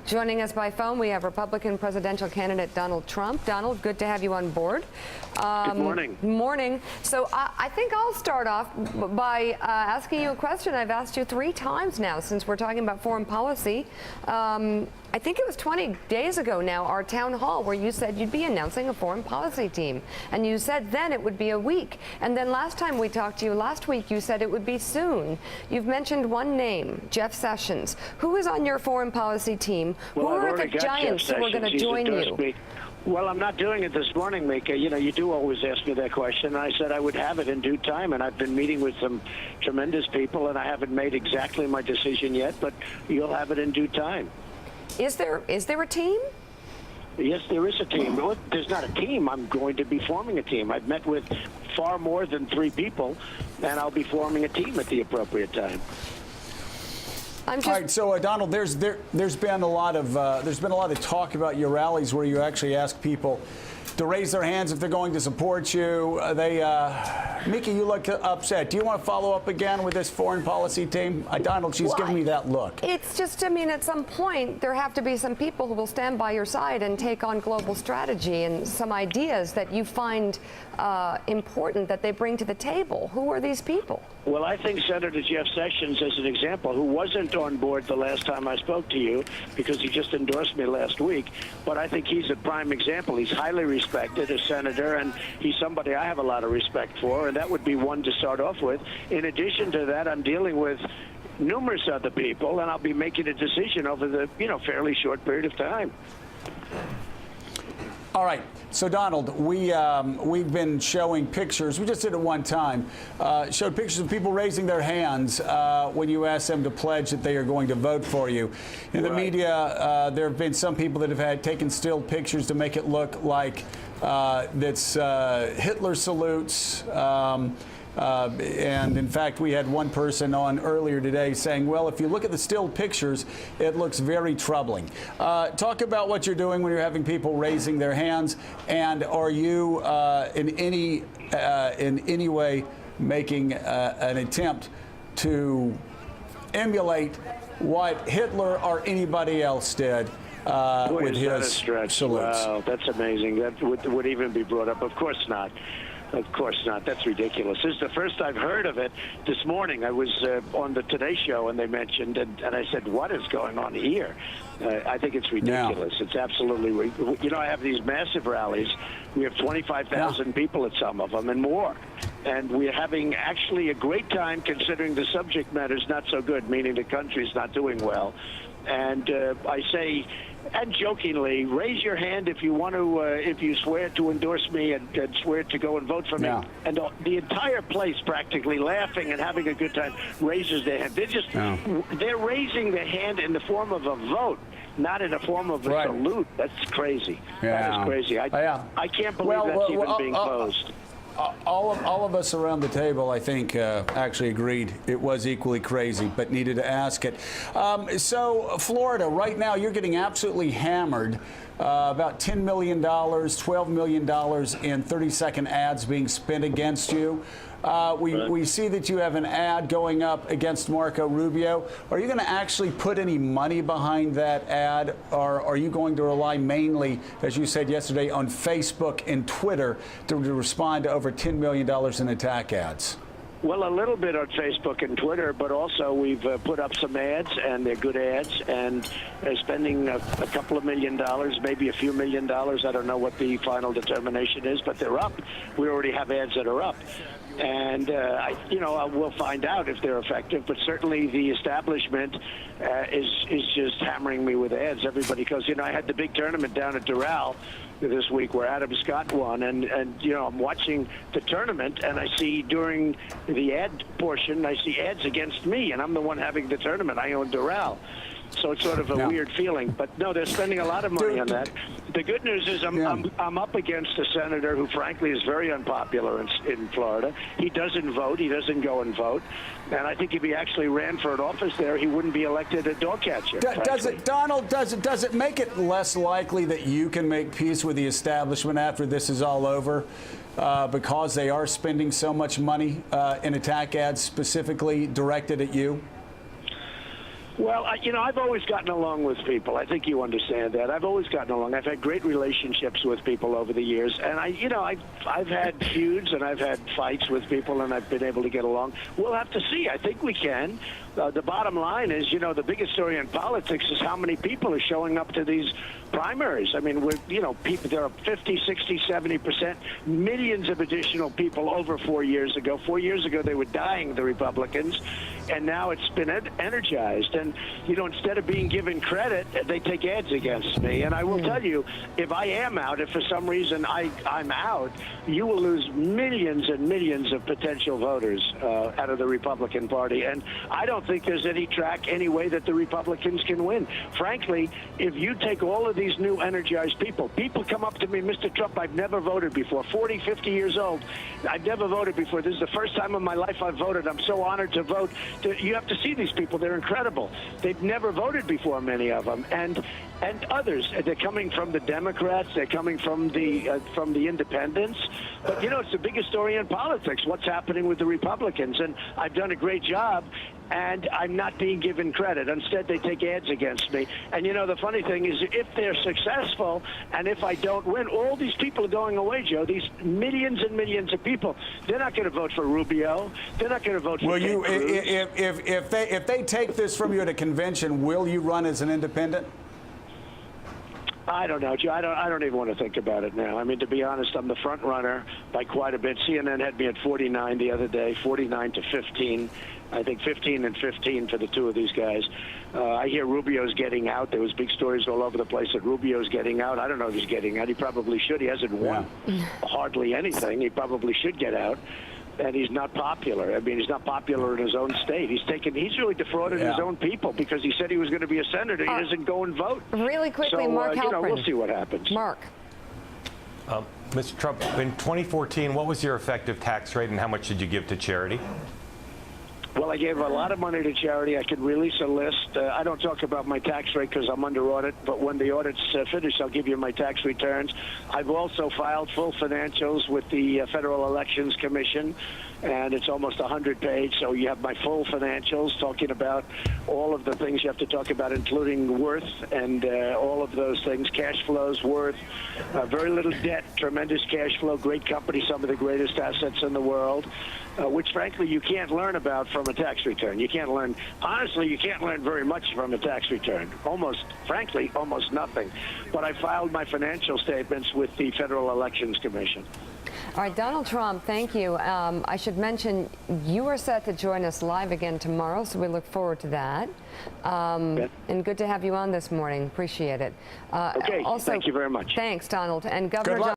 Joining us by phone, we have Republican presidential candidate Donald Trump. Donald, good to have you on board. Good morning. Morning. So I think I'll start off by asking you a question I've asked you 3 times now since we're talking about foreign policy. I think it was 20 days ago now, our town hall, where you said you'd be announcing a foreign policy team. And you said then it would be a week. And then last time we talked to you last week, you said it would be soon. You've mentioned one name, Jeff Sessions. Who is on your foreign policy team? Well, Who are the giants who are going to join you? Well, I'm not doing it this morning, Mika. You know, you do always ask me that question. I said I would have it in due time, and I've been meeting with some tremendous people, and I haven't made exactly my decision yet, but you'll have it in due time. Is there a team? Yes, there is a team. Well, there's not a team. I'm going to be forming a team. I've met with far more than 3 people, and I'll be forming a team at the appropriate time. All right, so Donald, there's been a lot of talk about your rallies where you actually ask people to raise their hands if they're going to support you. Mika, you look upset. Do you want to follow up again with this foreign policy team? Donald, she's giving me that look. It's just, I mean, at some point, there have to be some people who will stand by your side and take on global strategy and some ideas that you find important that they bring to the table. Who are these people? Well, I think Senator Jeff Sessions, as an example, who wasn't on board the last time I spoke to you because he just endorsed me last week, but I think he's a prime example. He's highly respected as senator, and he's somebody I have a lot of respect for, and that would be one to start off with. In addition to that, I'm dealing with numerous other people, and I'll be making a decision over the, fairly short period of time. All right. So, Donald, we've been showing pictures. We just did it one time. Showed pictures of people raising their hands when you asked them to pledge that they are going to vote for you. In the media, there have been some people that have taken still pictures to make it look like that's Hitler salutes. And in fact, we had one person on earlier today saying, well, if you look at the still pictures, it looks very troubling. Talk about what you're doing when you're having people raising their hands, and are you in any way making an attempt to emulate what Hitler or anybody else did with his salutes? Wow, that's amazing. That would even be brought up. Of course not. Of course not. That's ridiculous. This is the first I've heard of it this morning. I was on the Today Show, and they mentioned, and I said, what is going on here? I think it's ridiculous. Yeah. It's absolutely, I have these massive rallies. We have 25,000 people at some of them and more. And we're having actually a great time considering the subject matter is not so good, meaning the country's not doing well. And I say, and jokingly, raise your hand if you want to, if you swear to endorse me and swear to go and vote for me. And the entire place, practically laughing and having a good time, raises their hand. They're raising their hand in the form of a vote, not in the form of a salute. That's crazy. That is crazy. I can't believe that's even being posed. All of us around the table, I think, actually agreed it was equally crazy, but needed to ask it. So, Florida, right now, you're getting absolutely hammered. About $10 million, $12 million in 30-second ads being spent against you. We see that you have an ad going up against Marco Rubio. Are you going to actually put any money behind that ad, or are you going to rely mainly, as you said yesterday, on Facebook and Twitter to respond to over $10 million in attack ads? Well, a little bit on Facebook and Twitter, but also we've put up some ads, and they're good ads, and spending a couple of $1 million, maybe a few $1 million. I don't know what the final determination is, but they're up. We already have ads that are up. And, we'll find out if they're effective. But certainly the establishment is just hammering me with ads. Everybody goes, I had the big tournament down at Doral this week where Adam Scott won. And I'm watching the tournament, and I see during the ad portion, I see ads against me. And I'm the one having the tournament. I own Doral. So it's sort of a weird feeling. But, no, they're spending a lot of money on that. The good news is I'm up against a senator who, frankly, is very unpopular in Florida. He doesn't vote. He doesn't go and vote. And I think if he actually ran for an office there, he wouldn't be elected a dog catcher. Does it make it less likely that you can make peace with the establishment after this is all over? Because they are spending so much money in attack ads specifically directed at you? Well, I've always gotten along with people. I think you understand that. I've always gotten along. I've had great relationships with people over the years, and I've had feuds and I've had fights with people, and I've been able to get along. We'll have to see. I think we can. The bottom line is, the biggest story in politics is how many people are showing up to these primaries. I mean, people, there are 50, 60, 70%, millions of additional people over 4 years ago. 4 years ago, they were dying, the Republicans, and now it's been energized. And, instead of being given credit, they take ads against me. And I will tell you, if I am out, if for some reason I'm out, you will lose millions and millions of potential voters out of the Republican Party. And I don't think there's any track, any way that the Republicans can win. Frankly, if you take all of these new energized people come up to me, Mr. Trump, I've never voted before, 40, 50 years old. I've never voted before. This is the first time in my life I've voted. I'm so honored to vote. You have to see these people. They're incredible. They've never voted before, many of them. And others, they're coming from the Democrats. They're coming from the independents. But, it's the biggest story in politics, what's happening with the Republicans. And I've done a great job, and I'm not being given credit. Instead, they take ads against me. And, the funny thing is, if they're successful and if I don't win, all these people are going away, Joe. These millions and millions of people, they're not going to vote for Rubio. They're not going to vote for Will Ted you, Cruz. if they take this from you at a convention, will you run as an independent? I don't know, Joe. I don't even want to think about it now. I mean, to be honest, I'm the front runner by quite a bit. CNN had me at 49 the other day, 49 to 15. I think 15 and 15 for the two of these guys. I hear Rubio's getting out. There was big stories all over the place that Rubio's getting out. I don't know if he's getting out. He probably should. He hasn't won hardly anything. He probably should get out. And he's not popular. I mean, he's not popular in his own state. He's really defrauded his own people because he said he was going to be a senator. He doesn't go and vote. Really quickly, so, Mark Halperin. We'll see what happens. Mark. Mr. Trump, in 2014, what was your effective tax rate and how much did you give to charity? Well, I gave a lot of money to charity. I could release a list. I don't talk about my tax rate because I'm under audit, but when the audit's finished, I'll give you my tax returns. I've also filed full financials with the Federal Elections Commission, and it's almost 100-page, so you have my full financials talking about all of the things you have to talk about, including worth and all of those things, cash flows, worth, very little debt, tremendous cash flow, great company, some of the greatest assets in the world. Which, frankly, you can't learn about from a tax return. You can't learn, honestly, you can't learn very much from a tax return. Frankly, almost nothing. But I filed my financial statements with the Federal Elections Commission. All right, Donald Trump, thank you. I should mention you are set to join us live again tomorrow, so we look forward to that. And good to have you on this morning. Appreciate it. Okay, also, thank you very much. Thanks, Donald. And Governor